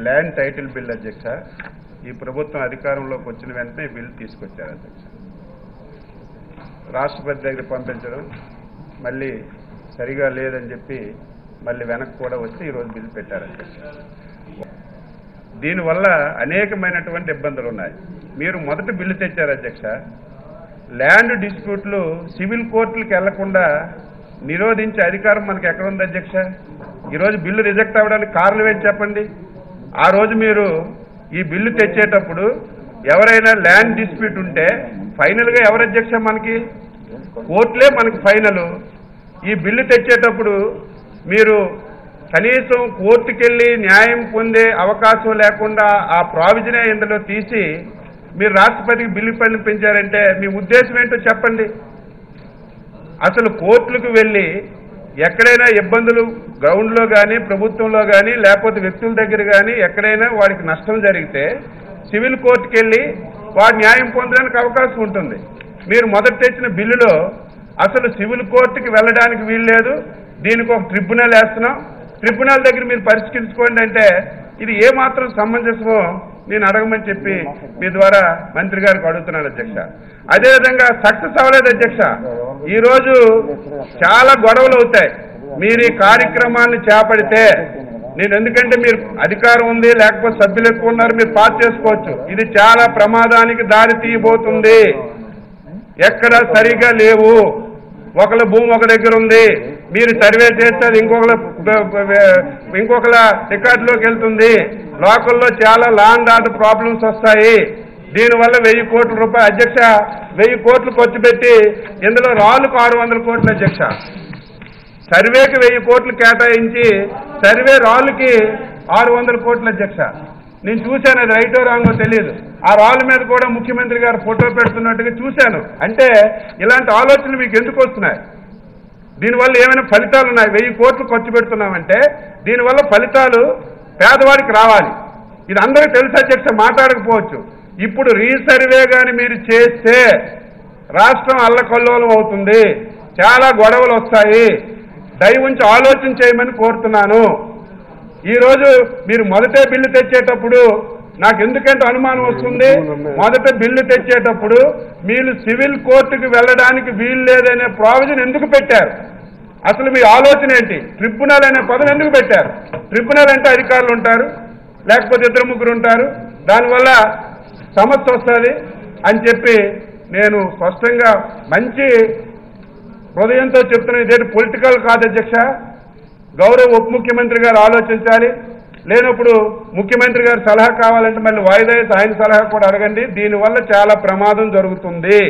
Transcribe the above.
Land title bill అధ్యక్ష ఈ ప్రభుత్వం అధికారంలోకి వచ్చిన వెంటనే బిల్ తీసుకొచ్చారు అధ్యక్ష. రాష్ట్రపతి దగ్గర పంపించడం మళ్ళీ సరిగా లేదని చెప్పి మళ్ళీ వెనక్కి కూడా వచ్చి ఈరోజు బిల్ పెట్టారు అధ్యక్ష. దీనివల్ల అనేకమైనటువంటి ఇబ్బందులు ఉన్నాయి. మీరు మొదటి బిల్లు తెచ్చారు అధ్యక్ష, ల్యాండ్ డిస్ప్యూట్లు సివిల్ కోర్టులకు వెళ్లకుండా నిరోధించే అధికారం మనకు ఎక్కడుంది అధ్యక్ష? ఈరోజు బిల్లు రిజెక్ట్ అవ్వడానికి కారణం ఏంటి చెప్పండి. ఆ రోజు మీరు ఈ బిల్లు తెచ్చేటప్పుడు ఎవరైనా ల్యాండ్ డిస్ప్యూట్ ఉంటే ఫైనల్గా ఎవరు అధ్యక్ష? మనకి కోర్టులే మనకి ఫైనల్. ఈ బిల్లు తెచ్చేటప్పుడు మీరు కనీసం కోర్టుకెళ్ళి న్యాయం పొందే అవకాశం లేకుండా ఆ ప్రావిజనే ఇందులో తీసి మీరు రాష్ట్రపతికి బిల్లు పంపించారంటే మీ ఉద్దేశం ఏంటో చెప్పండి. అసలు కోర్టులకు వెళ్ళి ఎక్కడైనా ఇబ్బందులు గ్రౌండ్లో కానీ ప్రభుత్వంలో కానీ లేకపోతే వ్యక్తుల దగ్గర కానీ ఎక్కడైనా వాడికి నష్టం జరిగితే సివిల్ కోర్టుకు వెళ్ళి వాడు న్యాయం పొందడానికి అవకాశం ఉంటుంది. మీరు మొదట తెచ్చిన బిల్లులో అసలు సివిల్ కోర్టుకి వెళ్ళడానికి వీల్లేదు, దీనికి ఒక ట్రిబ్యునల్ వేస్తున్నాం, ట్రిబ్యునల్ దగ్గర మీరు పరిష్కరించుకోండి అంటే ఇది ఏమాత్రం సమంజసమో నేను అడగమని చెప్పి మీ ద్వారా మంత్రి గారికి అడుగుతున్నాను అధ్యక్ష. అదేవిధంగా సక్సెస్ అవ్వలేదు అధ్యక్ష. ఈరోజు చాలా గొడవలు అవుతాయి మీరు ఈ కార్యక్రమాన్ని చేపడితే. నేను ఎందుకంటే మీరు అధికారం ఉంది లేకపోతే సభ్యులు ఎక్కువ ఉన్నారు, మీరు పాస్ చేసుకోవచ్చు. ఇది చాలా ప్రమాదానికి దారి తీయబోతుంది. ఎక్కడ సరిగా లేవు. ఒకళ్ళ భూమి ఒక దగ్గర ఉంది, మీరు సర్వే చేస్తే అది ఇంకొకళ్ళ రికార్డులోకి వెళ్తుంది. లోకల్లో చాలా ల్యాండ్ ఆర్డర్ ప్రాబ్లమ్స్ వస్తాయి. దీనివల్ల 1000 కోట్ల రూపాయలు అధ్యక్ష, 1000 కోట్లు ఖర్చు పెట్టి ఇందులో రాళ్ళకు 600 కోట్లు అధ్యక్ష. సర్వేకి 1000 కోట్లు కేటాయించి సర్వే రాళ్ళకి 600 కోట్లు అధ్యక్ష. నేను చూశాను, అది రైటో రాంగో తెలియదు. ఆ రాళ్ళ మీద కూడా ముఖ్యమంత్రి గారు ఫోటో పెడుతున్నట్టుగా చూశాను. అంటే ఇలాంటి ఆలోచనలు మీకు ఎందుకు వస్తున్నాయి? దీనివల్ల ఏమైనా ఫలితాలు ఉన్నాయి? 1000 కోట్లు ఖర్చు పెడుతున్నామంటే దీనివల్ల ఫలితాలు పేదవాడికి రావాలి. ఇది అందరికీ తెలుసు అధ్యక్ష, మాట్లాడకపోవచ్చు. ఇప్పుడు రీసర్వే కానీ మీరు చేస్తే రాష్ట్రం అల్లకల్లోలం అవుతుంది, చాలా గొడవలు వస్తాయి. దయ ఉంచి ఆలోచన చేయమని కోరుతున్నాను. ఈరోజు మీరు మొదటే బిల్లు తెచ్చేటప్పుడు నాకు ఎందుకంటే అనుమానం వస్తుంది. మొదట బిల్లు తెచ్చేటప్పుడు మీరు సివిల్ కోర్టుకు వెళ్ళడానికి వీలు లేదనే ప్రావిజన్ ఎందుకు పెట్టారు? అసలు మీ ఆలోచన ఏంటి? ట్రిబ్యునల్ అనే పదం ఎందుకు పెట్టారు? ట్రిబ్యునల్ అంటే అధికారులు ఉంటారు, లేకపోతే 2-3 ఉంటారు, దానివల్ల సమస్య వస్తుంది అని చెప్పి నేను స్పష్టంగా మంచి హృదయంతో చెప్తున్నా. ఇదేంటి పొలిటికల్ కాదు అధ్యక్ష. గౌరవ ఉప ముఖ్యమంత్రి గారు ఆలోచించాలి. లేనప్పుడు ముఖ్యమంత్రి గారు సలహా కావాలంటే మళ్ళీ వాయిదా ఆయన సలహా కూడా అడగండి. దీనివల్ల చాలా ప్రమాదం జరుగుతుంది.